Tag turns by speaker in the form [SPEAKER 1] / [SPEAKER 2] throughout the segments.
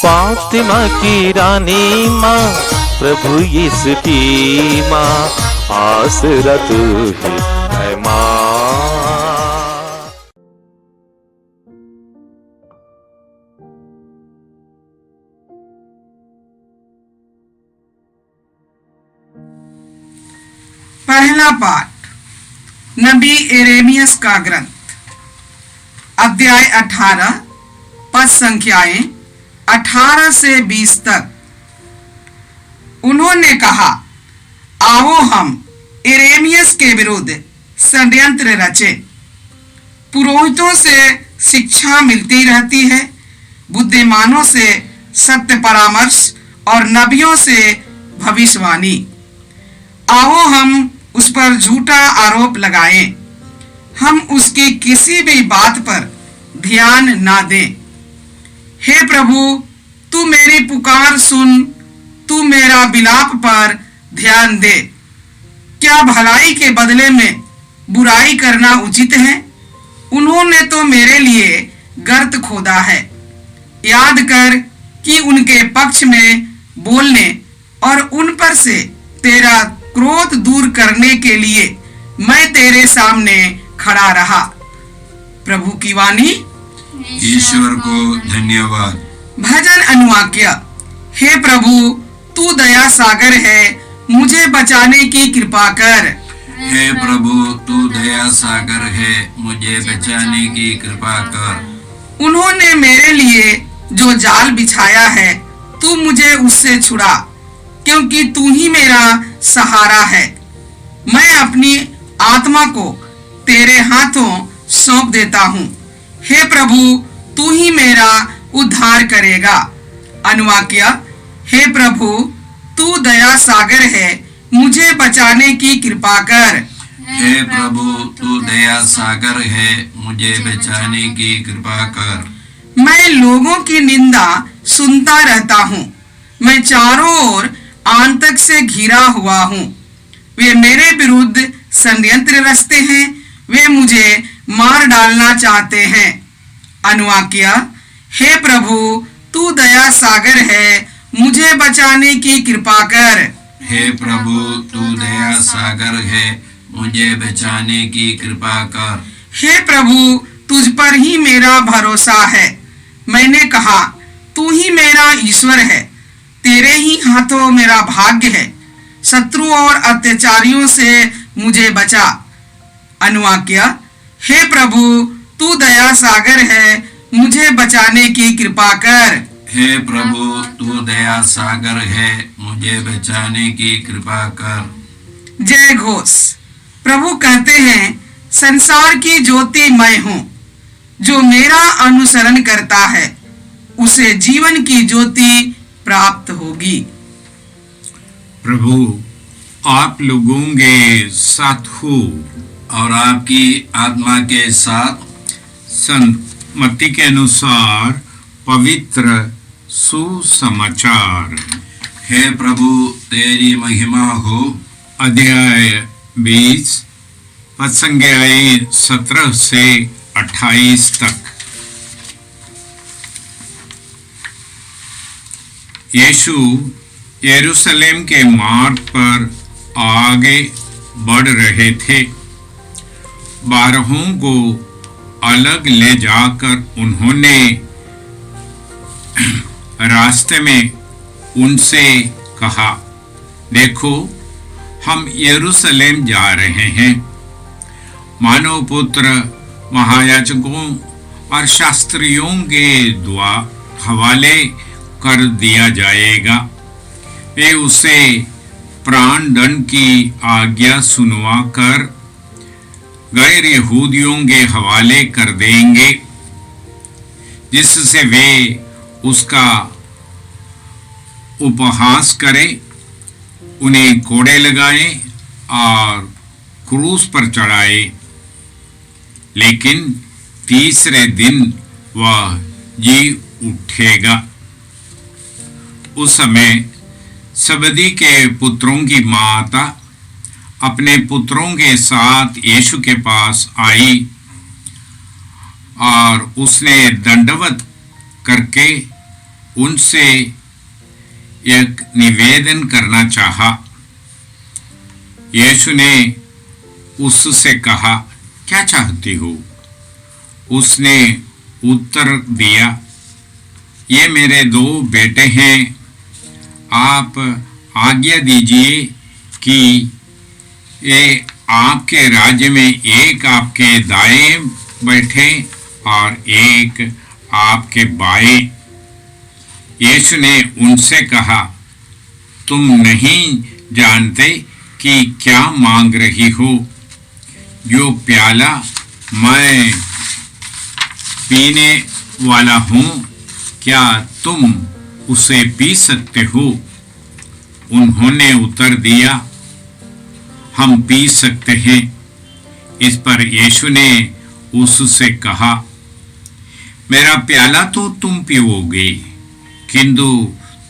[SPEAKER 1] फातिमा की रानी माँ, प्रभु यीशु की माँ, आसरा तू ही है माँ।
[SPEAKER 2] पहला पाठ नबी यिर्मयाह का ग्रंथ, अध्याय 18, पद संख्याएं 18 से 20 तक। उन्होंने कहा, आओ हम यिर्मयाह के विरुद्ध षड्यंत्र रचे। पुरोहितों से शिक्षा मिलती रहती है, बुद्धिमानों से सत्य परामर्श और नबियों से भविष्यवाणी। आओ हम उस पर झूठा आरोप लगाएं, हम उसकी किसी भी बात पर ध्यान ना दें। हे प्रभु, तू मेरी पुकार सुन, तू मेरा विलाप पर ध्यान दे। क्या भलाई के बदले में बुराई करना उचित है? उन्होंने तो मेरे लिए गर्त खोदा है। याद कर कि उनके पक्ष में बोलने और उन पर से तेरा क्रोध दूर करने के लिए मैं तेरे सामने खड़ा रहा। प्रभु की वाणी।
[SPEAKER 3] ईश्वर को धन्यवाद।
[SPEAKER 2] भजन अनुवाक्य। हे प्रभु, तू दया सागर है, मुझे बचाने की कृपा कर।
[SPEAKER 3] हे प्रभु, तू दया सागर है, मुझे बचाने की कृपा कर।
[SPEAKER 2] उन्होंने मेरे लिए जो जाल बिछाया है, तू मुझे उससे छुड़ा, क्योंकि तू ही मेरा सहारा है। मैं अपनी आत्मा को तेरे हाथों सौंप देता हूँ। हे प्रभु, तू ही मेरा उद्धार करेगा। अनुवाक्य। हे प्रभु, तू दया सागर है, मुझे बचाने की कृपा कर।
[SPEAKER 3] हे प्रभु, तू दया सागर है, मुझे बचाने की कृपा कर।
[SPEAKER 2] मैं लोगों की निंदा सुनता रहता हूँ, मैं चारों ओर आंतक से घिरा हुआ हूँ। वे मेरे विरुद्ध षड्यंत्र रचते हैं, वे मुझे मार डालना चाहते हैं। अनुवाक्य। हे प्रभु, तू दया सागर है, मुझे बचाने की कृपा कर।
[SPEAKER 3] हे प्रभु, तू दया सागर है, मुझे बचाने की कृपा कर।
[SPEAKER 2] हे प्रभु, तुझ पर ही मेरा भरोसा है। मैंने कहा, तू ही मेरा ईश्वर है, तेरे ही हाथों मेरा भाग्य है। शत्रु और अत्याचारियों से मुझे बचा। अनुवाक्य। हे प्रभु, तू दया सागर है, मुझे बचाने की कृपा कर।
[SPEAKER 3] हे प्रभु, तू दया सागर है, मुझे बचाने की कृपा कर।
[SPEAKER 2] जय घोष। प्रभु कहते हैं, संसार की ज्योति मैं हूँ। जो मेरा अनुसरण करता है, उसे जीवन की ज्योति प्राप्त होगी।
[SPEAKER 4] प्रभु आप लोगों के साथ हो
[SPEAKER 3] और आपकी आत्मा के साथ।
[SPEAKER 4] संत मत्ती के अनुसार पवित्र सुसमाचार।
[SPEAKER 3] हे प्रभु, तेरी महिमा हो।
[SPEAKER 4] अध्याय 20, पद संख्याएं 17 से 28 तक। यीशु यरूशलेम के मार्ग पर आगे बढ़ रहे थे। 12 को अलग ले जाकर उन्होंने रास्ते में उनसे कहा, देखो, हम यरूशलेम जा रहे हैं। मानव पुत्र महायाजकों और शास्त्रियों के हवाले कर दिया जाएगा। वे उसे प्राण दंड की आज्ञा सुनवा कर गैर यहूदियों के हवाले कर देंगे, जिससे वे उसका उपहास करें, उन्हें कोड़े लगाएं और क्रूस पर चढ़ाए, लेकिन तीसरे दिन वह जी उठेगा। उस समय सबदी के पुत्रों की माता अपने पुत्रों के साथ यीशु के पास आई और उसने दंडवत करके उनसे एक निवेदन करना चाहा। यीशु ने उससे कहा, क्या चाहती हो? उसने उत्तर दिया, ये मेरे 2 बेटे हैं, आप आज्ञा दीजिए कि ये आपके राज्य में एक आपके दाएं बैठे और एक आपके बाएं। यीशु ने उनसे कहा, तुम नहीं जानते कि क्या मांग रही हो। जो प्याला मैं पीने वाला हूँ, क्या तुम उसे पी सकते हो? उन्होंने उत्तर दिया, हम पी सकते हैं। इस पर यीशु ने उससे कहा, मेरा प्याला तो तुम पीओगे, किंतु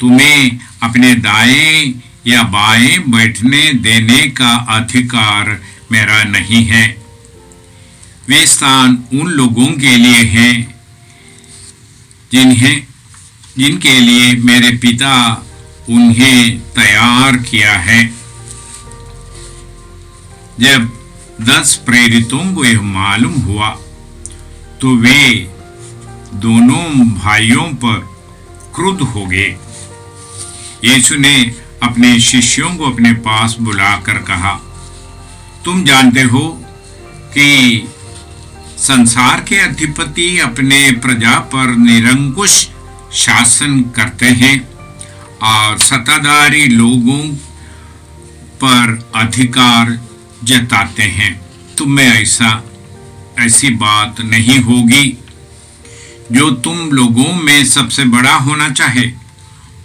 [SPEAKER 4] तुम्हें अपने दाएं या बाएं बैठने देने का अधिकार मेरा नहीं है। वे स्थान उन लोगों के लिए हैं जिनके लिए मेरे पिता उन्हें तैयार किया है। जब 10 प्रेरितों को यह मालूम हुआ तो वे दोनों भाइयों पर क्रुद्ध हो गए। यीशु ने अपने शिष्यों को अपने पास बुलाकर कहा, तुम जानते हो कि संसार के अधिपति अपने प्रजा पर निरंकुश शासन करते हैं और सत्ताधारी लोगों पर अधिकार जताते हैं। तुम में ऐसी बात नहीं होगी। जो तुम लोगों में सबसे बड़ा होना चाहे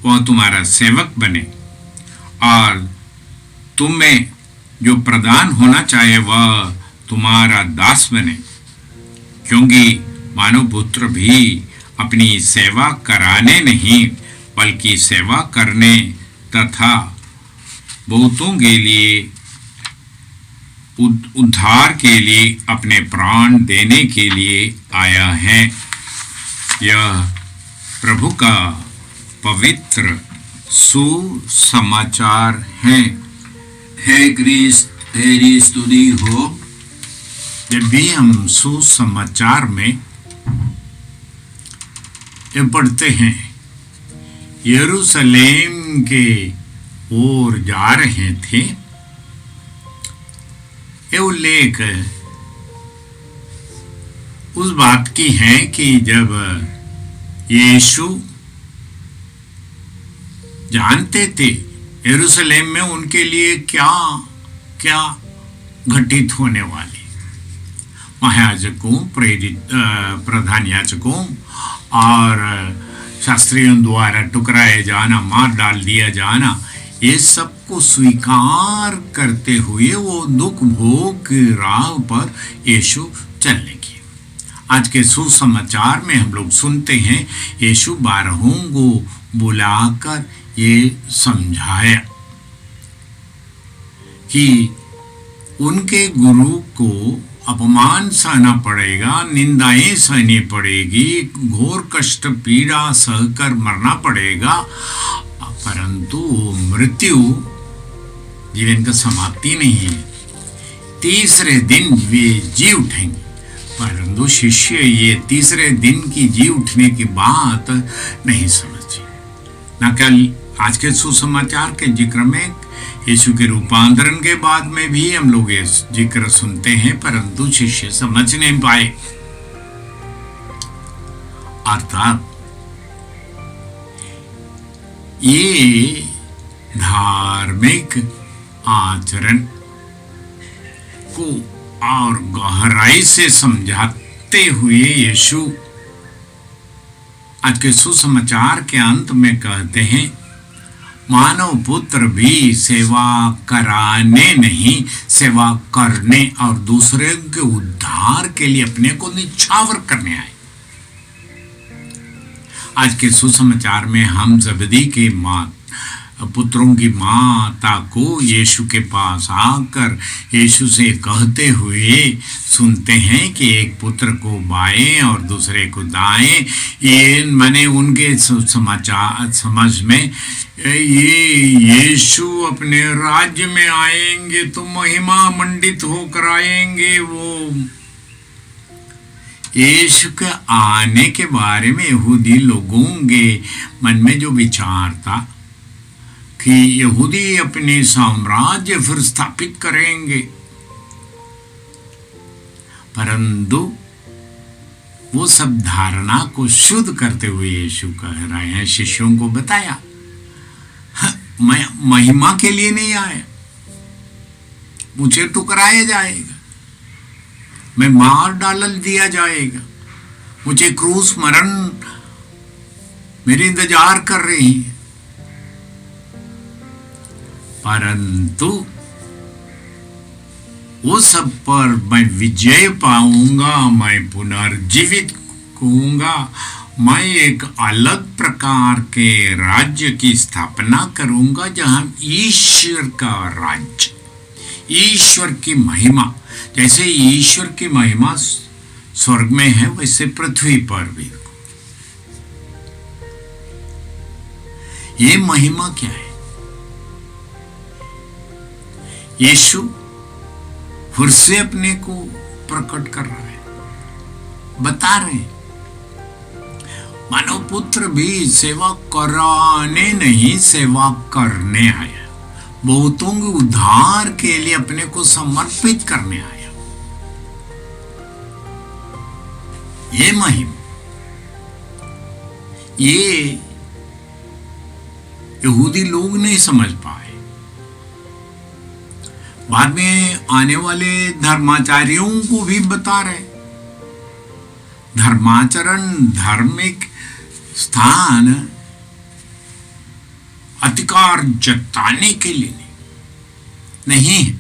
[SPEAKER 4] वह तुम्हारा सेवक बने, और तुम में जो प्रधान होना चाहे वह तुम्हारा दास बने। क्योंकि मानव पुत्र भी अपनी सेवा कराने नहीं बल्कि सेवा करने तथा बहुतों के लिए उद्धार के लिए अपने प्राण देने के लिए आया है। यह प्रभु का पवित्र सुसमाचार है।
[SPEAKER 3] हे क्रिस्त, तेरी स्तुति हो।
[SPEAKER 4] जब भी हम सुसमाचार में ये पढ़ते हैं, यरूशलेम के ओर जा रहे थे, ये उल्लेख उस बात की है कि जब यीशु जानते थे यरूशलेम में उनके लिए क्या क्या घटित होने वाले, महायाजकों, प्रधान याजकों और शास्त्रियों द्वारा टुकराए जाना, मार डाल दिया जाना, ये सबको स्वीकार करते हुए वो दुख भोग की राह पर यीशु चलने की। आज के सुसमाचार में हम लोग सुनते हैं यीशु 12 को बुलाकर ये समझाया कि उनके गुरु को अपमान सहना पड़ेगा, निंदाएं सहनी पड़ेगी, घोर कष्ट पीड़ा सहकर मरना पड़ेगा, परंतु मृत्यु जीवन का समाप्ति नहीं है। तीसरे दिन वे जी उठेंगे। परंतु शिष्य ये तीसरे दिन की जी उठने की बात नहीं समझे। न कल आज के सुसमाचार के जिक्र में यीशु के रूपांतरण के बाद में भी हम लोग ये जिक्र सुनते हैं, परंतु शिष्य समझ नहीं पाए। अर्थात ये धार्मिक आचरण को और गहराई से समझाते हुए यीशु आज के सुसमाचार के अंत में कहते हैं, मानव पुत्र भी सेवा कराने नहीं, सेवा करने और दूसरे के उद्धार के लिए अपने को निछावर करने आए। आज के सुसमाचार में हम जबदी के पुत्रों की माता को यीशु के पास आकर यीशु से कहते हुए सुनते हैं कि एक पुत्र को बाएं और दूसरे को दाएं। ये माने उनके समाचार समझ में ये यीशु अपने राज्य में आएंगे तो महिमा मंडित होकर आएंगे। वो यीशु के आने के बारे में यहूदी लोगों के मन में जो विचार था कि यहूदी अपने साम्राज्य फिर स्थापित करेंगे, परंतु वो सब धारणा को शुद्ध करते हुए यीशु कह रहे हैं, शिष्यों को बताया, मैं महिमा के लिए नहीं आया, मुझे ठुकराया जाएगा, मैं मार डाल दिया जाएगा, मुझे क्रूस मरण मेरे इंतजार कर रही है, परंतु वो सब पर मैं विजय पाऊंगा, मैं पुनर्जीवित होऊंगा, मैं एक अलग प्रकार के राज्य की स्थापना करूंगा जहां ईश्वर का राज्य, ईश्वर की महिमा, जैसे ईश्वर की महिमा स्वर्ग में है वैसे पृथ्वी पर भी। ये महिमा क्या है? यीशु फिर से अपने को प्रकट कर रहा है, बता रहे हैं, मानव पुत्र भी सेवा कराने नहीं सेवा करने आया, बहुतों के उद्धार के लिए अपने को समर्पित करने आया। ये महिमा, ये यहूदी लोग नहीं समझ पाए। बाद में आने वाले धर्माचार्यों को भी बता रहे, धर्माचरण धार्मिक स्थान अधिकार जताने के लिए नहीं है।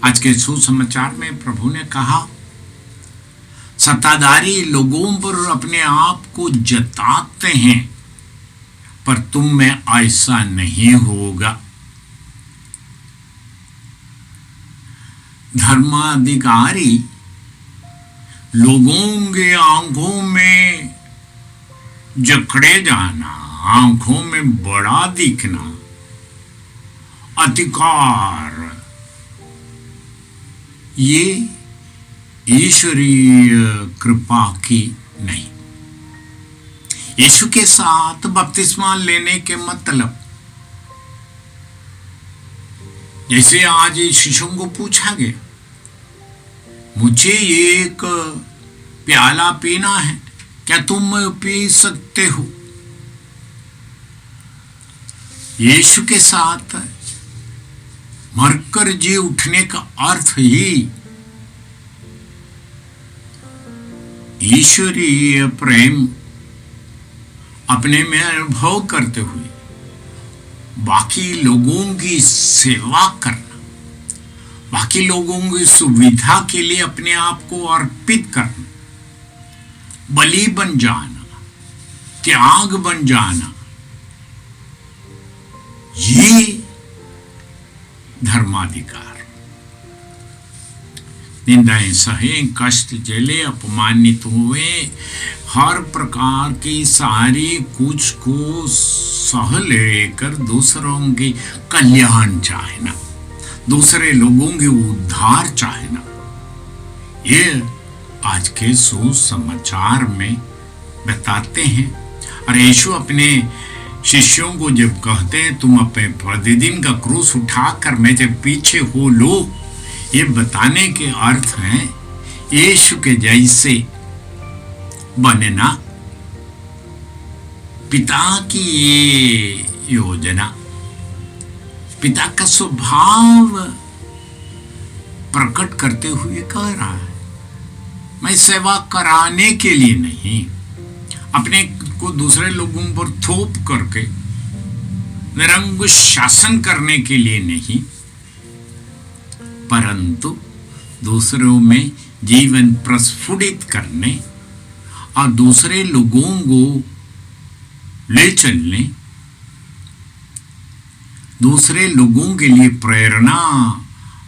[SPEAKER 4] आज के सुसमाचार में प्रभु ने कहा, सत्ताधारी लोगों पर अपने आप को जताते हैं, पर तुम में ऐसा नहीं होगा। धर्माधिकारी लोगों के आंखों में जकड़े जाना, आंखों में बड़ा दिखना, अधिकार, ये ईश्वरीय कृपा की नहीं। यीशु के साथ बपतिस्मा लेने के मतलब, जैसे आज शिष्यों को पूछा गया, मुझे एक प्याला पीना है, क्या तुम पी सकते हो? यीशु के साथ मरकर जी उठने का अर्थ ही ईश्वरीय प्रेम अपने में अनुभव करते हुए बाकी लोगों की सेवा करना, बाकी लोगों की सुविधा के लिए अपने आप को अर्पित करना, बलि बन जाना, त्याग बन जाना, ये धर्माधिकार। निंदाएं सहे, कष्ट झेले, अपमानित हुए, हर प्रकार की सारी कुछ को सह लेकर दूसरों की कल्याण चाहना, दूसरे लोगों के उद्धार चाहना, ये आज के सुसमाचार में बताते हैं। और यीशु अपने शिष्यों को जब कहते हैं, तुम अपने प्रतिदिन का क्रूस उठाकर मेरे पीछे हो लो, ये बताने के अर्थ हैं यीशु के जैसे बनना। पिता की ये योजना, पिता का स्वभाव प्रकट करते हुए कह रहा है, मैं सेवा कराने के लिए नहीं, अपने को दूसरे लोगों पर थोप करके निरंकुश शासन करने के लिए नहीं, परंतु दूसरों में जीवन प्रस्फुटित करने और दूसरे लोगों को ले चलने, दूसरे लोगों के लिए प्रेरणा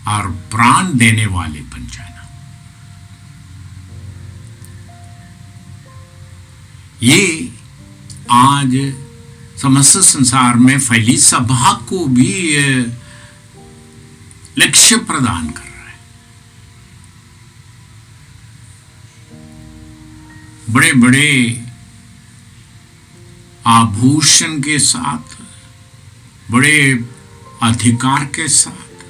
[SPEAKER 4] और प्राण देने वाले बन जाना। ये आज समस्त संसार में फैली सभा को भी लक्ष्य प्रदान कर रहा है। बड़े बड़े आभूषण के साथ, बड़े अधिकार के साथ,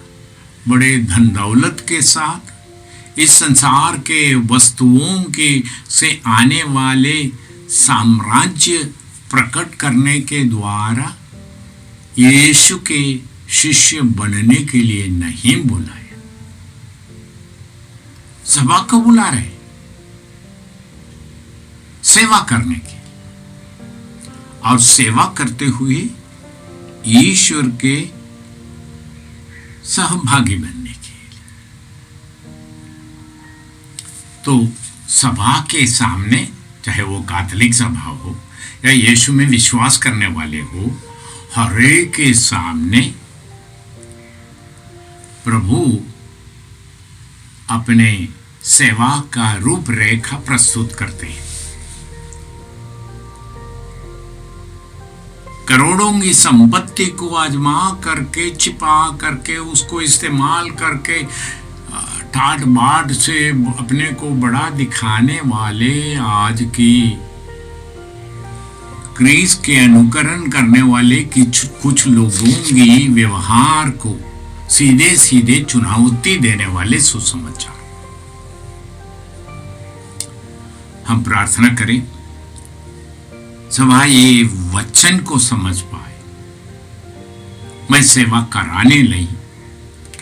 [SPEAKER 4] बड़े धन दौलत के साथ इस संसार के वस्तुओं के से आने वाले साम्राज्य प्रकट करने के द्वारा यीशु के शिष्य बनने के लिए नहीं बुलाया, सभा को बुला रहे सेवा करने की, और सेवा करते हुए ईश्वर के सहभागी बनने के लिए। तो सभा के सामने, चाहे वो कैथोलिक सभा हो या यीशु में विश्वास करने वाले हो, हर एक के सामने प्रभु अपने सेवा का रूपरेखा प्रस्तुत करते हैं। करोड़ों की संपत्ति को आजमा करके, छिपा करके, उसको इस्तेमाल करके ठाट बाट से अपने को बड़ा दिखाने वाले आज की क्रीज के अनुकरण करने वाले कुछ लोगों की व्यवहार को सीधे सीधे चुनौती देने वाले सुसमाचार। हम प्रार्थना करें सभा ये वचन को समझ पाए। मैं सेवा कराने नहीं,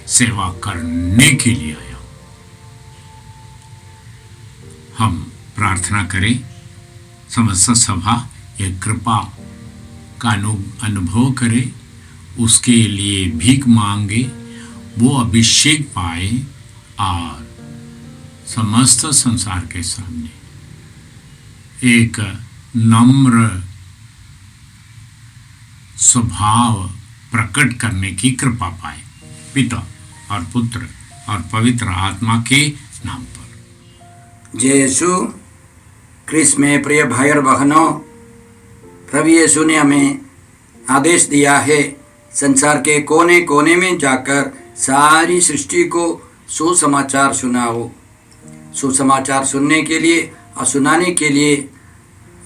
[SPEAKER 4] सेवा करने के लिए आया हूं। हम प्रार्थना करें समस्त सभा ये कृपा का अनुभव करे, उसके लिए भीख मांगे, वो अभिषेक पाए और समस्त संसार के सामने एक नम्र स्वभाव प्रकट करने की कृपा पाए, पिता और पुत्र और पवित्र आत्मा के नाम पर।
[SPEAKER 5] जय यीशु क्रिस्त में प्रिय भाई और बहनों, प्रभु यीशु ने हमें आदेश दिया है संसार के कोने कोने में जाकर सारी सृष्टि को सुसमाचार सुनाओ। सुसमाचार सुनने के लिए और सुनाने के लिए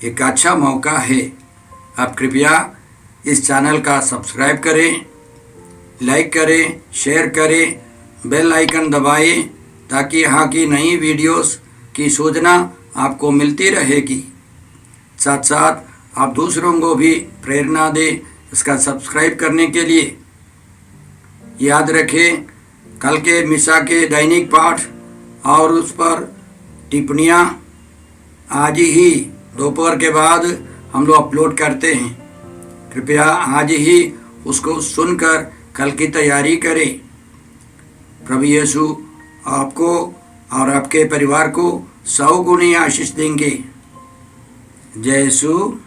[SPEAKER 5] एक अच्छा मौका है। आप कृपया इस चैनल का सब्सक्राइब करें, लाइक करें, शेयर करें, बेल आइकन दबाएं ताकि यहाँ की नई वीडियोस की सूचना आपको मिलती रहेगी। साथ साथ आप दूसरों को भी प्रेरणा दें इसका सब्सक्राइब करने के लिए। याद रखें कल के मिसा के दैनिक पाठ और उस पर टिप्पणियाँ आज ही दोपहर के बाद हम लोग अपलोड करते हैं। कृपया आज ही उसको सुनकर कल की तैयारी करें। प्रभु यीशु आपको और आपके परिवार को 100 गुनी आशीष देंगे। जय यीशु।